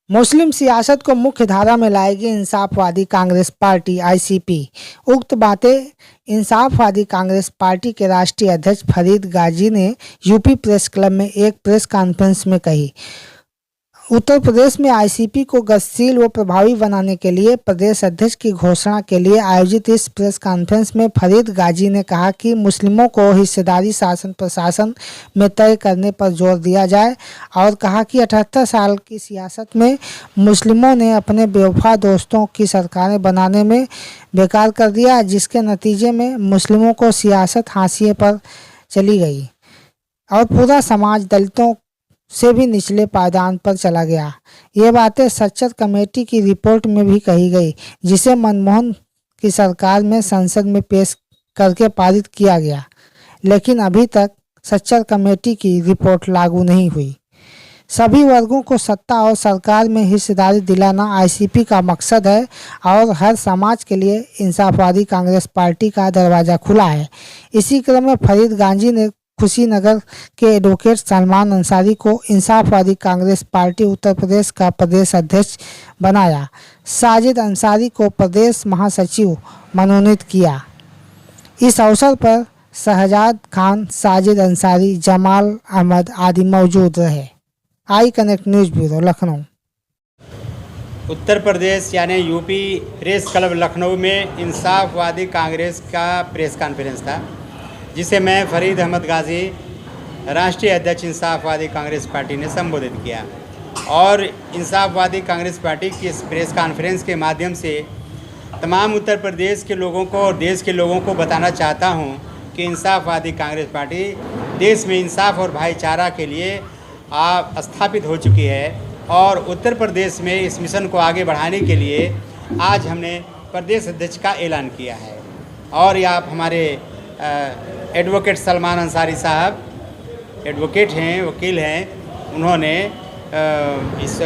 मुस्लिम सियासत को मुख्य धारा में लाएगी इंसाफवादी कांग्रेस पार्टी आईसीपी। उक्त बातें इंसाफवादी कांग्रेस पार्टी के राष्ट्रीय अध्यक्ष फरीद गाजी ने यूपी प्रेस क्लब में एक प्रेस कॉन्फ्रेंस में कही। उत्तर प्रदेश में आईसीपी को गतिशील व प्रभावी बनाने के लिए प्रदेश अध्यक्ष की घोषणा के लिए आयोजित इस प्रेस कॉन्फ्रेंस में फरीद गाजी ने कहा कि मुस्लिमों को हिस्सेदारी शासन प्रशासन में तय करने पर जोर दिया जाए और कहा कि 78 साल की सियासत में मुस्लिमों ने अपने बेवफा दोस्तों की सरकारें बनाने में बेकार कर दिया, जिसके नतीजे में मुस्लिमों को सियासत हाशिए पर चली गई और पूरा समाज दलितों से भी निचले पायदान पर चला गया। ये बातें सच्चर कमेटी की रिपोर्ट में भी कही गई, जिसे मनमोहन की सरकार में संसद में पेश करके पारित किया गया, लेकिन अभी तक सच्चर कमेटी की रिपोर्ट लागू नहीं हुई। सभी वर्गों को सत्ता और सरकार में हिस्सेदारी दिलाना आईसीपी का मकसद है और हर समाज के लिए इंसाफवादी कांग्रेस पार्टी का दरवाज़ा खुला है। इसी क्रम में फरीद गाजी ने कुशीनगर के एडवोकेट सलमान अंसारी को इंसाफवादी कांग्रेस पार्टी उत्तर प्रदेश का प्रदेश अध्यक्ष बनाया। साजिद अंसारी को प्रदेश महासचिव मनोनीत किया। इस अवसर पर शहजाद खान, साजिद अंसारी, जमाल अहमद आदि मौजूद रहे। I connect news bureau, Lucknow. Uttar Pradesh यानी यूपी प्रेस क्लब लखनऊ में इंसाफवादी कांग्रेस का प्रेस कॉन्फ्रेंस था, जिसे मैं फरीद अहमद गाजी, राष्ट्रीय अध्यक्ष इंसाफवादी कांग्रेस पार्टी ने संबोधित किया। और इंसाफवादी कांग्रेस पार्टी की इस प्रेस कॉन्फ्रेंस के माध्यम से तमाम उत्तर प्रदेश के लोगों को और देश के लोगों को बताना चाहता हूं कि इंसाफवादी कांग्रेस पार्टी देश में इंसाफ और भाईचारा के लिए स्थापित हो चुकी है और उत्तर प्रदेश में इस मिशन को आगे बढ़ाने के लिए आज हमने प्रदेश अध्यक्ष का ऐलान किया है। और ये आप हमारे एडवोकेट सलमान अंसारी साहब एडवोकेट हैं, वकील हैं, उन्होंने इस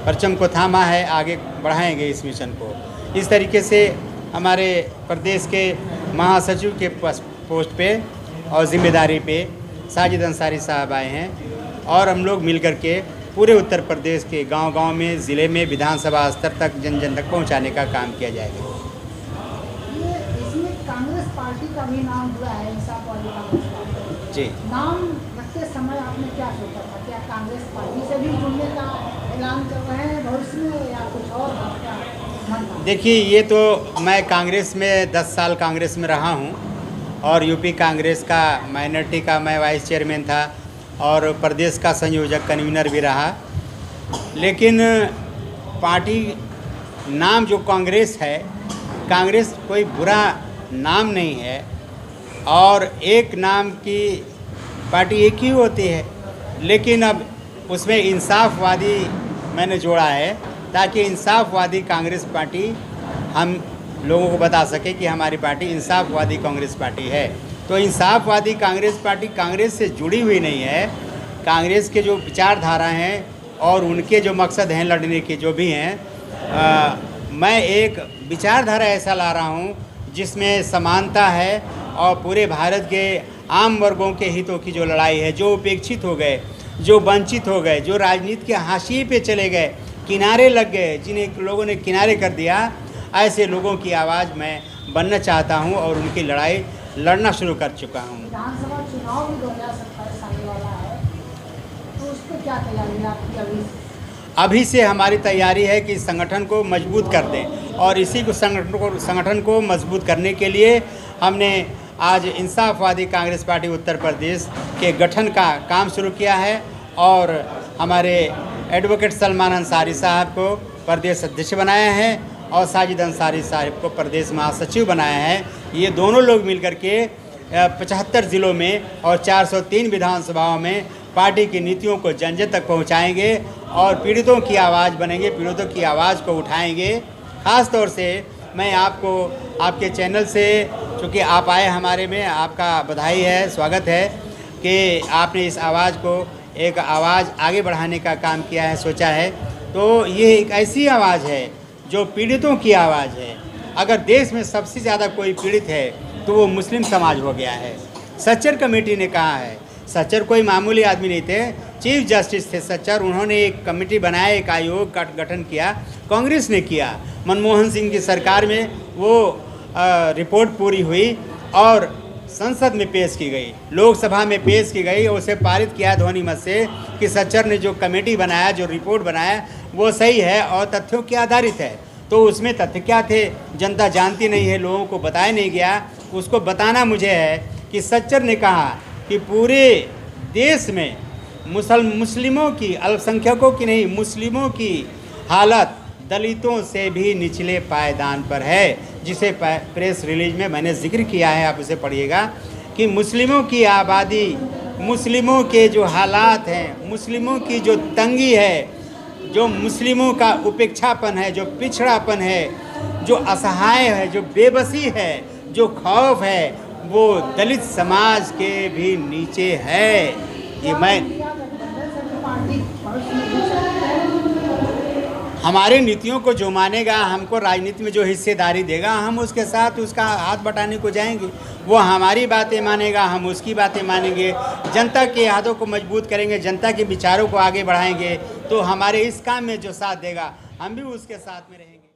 परचम को थामा है, आगे बढ़ाएंगे इस मिशन को। इस तरीके से हमारे प्रदेश के महासचिव के पोस्ट पे और ज़िम्मेदारी पे साजिद अंसारी साहब आए हैं और हम लोग मिल कर के पूरे उत्तर प्रदेश के गांव-गांव में, ज़िले में, विधानसभा स्तर तक जन जन तक पहुंचाने का काम किया जाएगा। कांग्रेस पार्टी का भी नाम हुआ है इंसाफवादी कांग्रेस पार्टी। जी, नाम रखते समय आपने क्या सोचा था? क्या कांग्रेस पार्टी से भी जुड़ने का ऐलान कर रहे हैं भविष्य में या कुछ और आपका मन था? देखिए, ये तो मैं कांग्रेस में 10 साल कांग्रेस में रहा हूँ और यूपी कांग्रेस का माइनॉरिटी का मैं वाइस चेयरमैन था और प्रदेश का संयोजक कन्वीनर भी रहा। लेकिन पार्टी नाम जो कांग्रेस है, कांग्रेस कोई बुरा नाम नहीं है और एक नाम की पार्टी एक ही होती है, लेकिन अब उसमें इंसाफवादी मैंने जोड़ा है ताकि इंसाफवादी कांग्रेस पार्टी हम लोगों को बता सके कि हमारी पार्टी इंसाफवादी कांग्रेस पार्टी है। तो इंसाफवादी कांग्रेस पार्टी कांग्रेस से जुड़ी हुई नहीं है। कांग्रेस के जो विचारधारा हैं और उनके जो मकसद हैं लड़ने के जो भी हैं, मैं एक विचारधारा ऐसा ला रहा हूँ जिसमें समानता है और पूरे भारत के आम वर्गों के हितों की जो लड़ाई है, जो उपेक्षित हो गए, जो वंचित हो गए, जो राजनीति के हाशिए पे चले गए, किनारे लग गए, जिन्हें लोगों ने किनारे कर दिया, ऐसे लोगों की आवाज़ मैं बनना चाहता हूं और उनकी लड़ाई लड़ना शुरू कर चुका हूं। विधानसभा चुनाव भी 2027 आने वाला है, तो उस पर क्या तैयारी है आपकी? अभी से हमारी तैयारी है कि संगठन को मजबूत कर दें और इसी को संगठन को मजबूत करने के लिए हमने आज इंसाफवादी कांग्रेस पार्टी उत्तर प्रदेश के गठन का काम शुरू किया है और हमारे एडवोकेट सलमान अंसारी साहब को प्रदेश अध्यक्ष बनाया है और साजिद अंसारी साहब को प्रदेश महासचिव बनाया है। ये दोनों लोग मिलकर के 75 ज़िलों में और 403 विधानसभाओं में पार्टी की नीतियों को जन जन तक पहुँचाएँगे और पीड़ितों की आवाज़ बनेंगे, पीड़ितों की आवाज़ को उठाएंगे। ख़ास तौर से मैं आपको आपके चैनल से, चूँकि आप आए हमारे में, आपका बधाई है, स्वागत है कि आपने इस आवाज़ को एक आवाज़ आगे बढ़ाने का काम किया है, सोचा है। तो ये एक ऐसी आवाज़ है जो पीड़ितों की आवाज़ है। अगर देश में सबसे ज़्यादा कोई पीड़ित है तो वो मुस्लिम समाज हो गया है। सच्चर कमेटी ने कहा है, सच्चर कोई मामूली आदमी नहीं थे, चीफ जस्टिस थे सच्चर, उन्होंने एक कमेटी बनाया, एक आयोग का गठन किया, कांग्रेस ने किया। मनमोहन सिंह की सरकार में वो रिपोर्ट पूरी हुई और संसद में पेश की गई, लोकसभा में पेश की गई और उसे पारित किया ध्वनिमत से कि सच्चर ने जो कमेटी बनाया, जो रिपोर्ट बनाया वो सही है और तथ्यों के आधारित है। तो उसमें तथ्य क्या थे जनता जानती नहीं है, लोगों को बताया नहीं गया। उसको बताना मुझे है कि सच्चर ने कहा कि पूरे देश में मुस्लिमों की, अल्पसंख्यकों की नहीं, मुस्लिमों की हालत दलितों से भी निचले पायदान पर है, जिसे प्रेस रिलीज में मैंने जिक्र किया है, आप उसे पढ़िएगा कि मुस्लिमों की आबादी, मुस्लिमों के जो हालात हैं, मुस्लिमों की जो तंगी है, जो मुस्लिमों का उपेक्षापन है, जो पिछड़ापन है, जो असहाय है, जो बेबसी है, जो खौफ है, वो दलित समाज के भी नीचे है। ये मैं हमारी नीतियों को जो मानेगा, हमको राजनीति में जो हिस्सेदारी देगा, हम उसके साथ उसका हाथ बटाने को जाएंगे। वो हमारी बातें मानेगा, हम उसकी बातें मानेंगे, जनता के हाथों को मजबूत करेंगे, जनता के विचारों को आगे बढ़ाएंगे। तो हमारे इस काम में जो साथ देगा, हम भी उसके साथ में रहेंगे।